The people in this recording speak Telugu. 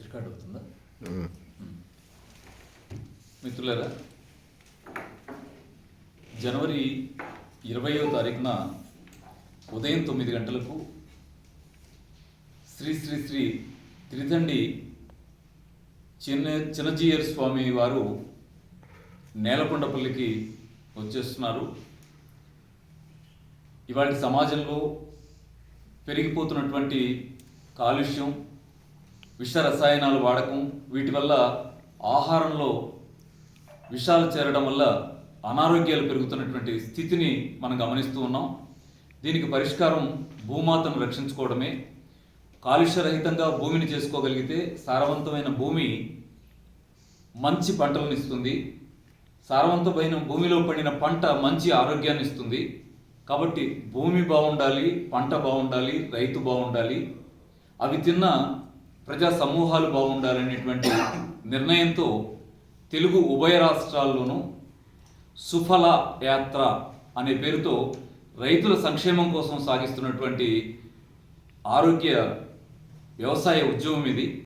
రికార్డ్ అవుతుందా? మిత్రులారా, జనవరి 20వ తారీఖున ఉదయం 9 గంటలకు శ్రీ శ్రీ శ్రీ త్రిదండి చిన్నజీయర్ స్వామి వారు నేలకొండపల్లికి వచ్చేస్తున్నారు. ఇవాళ సమాజంలో పెరిగిపోతున్నటువంటి కాలుష్యం, విష రసాయనాల వాడకం, వీటి వల్ల ఆహారంలో విషాలు చేరడం వల్ల అనారోగ్యాలు పెరుగుతున్నటువంటి స్థితిని మనం గమనిస్తూ ఉన్నాం. దీనికి పరిష్కారం భూమాతను రక్షించుకోవడమే. కాలుష్యరహితంగా భూమిని చేసుకోగలిగితే సారవంతమైన భూమి మంచి పంటలను ఇస్తుంది. సారవంతమైన భూమిలో పండిన పంట మంచి ఆరోగ్యాన్ని ఇస్తుంది. కాబట్టి భూమి బాగుండాలి, పంట బాగుండాలి, రైతు బాగుండాలి, అవి తిన్న ప్రజా సమూహాలు బాగుండాలనేటువంటి నిర్ణయంతో తెలుగు ఉభయ రాష్ట్రాల్లోనూ సుఫల యాత్ర అనే పేరుతో రైతుల సంక్షేమం కోసం సాగిస్తున్నటువంటి ఆరోగ్య వ్యవసాయ ఉద్యమం ఇది.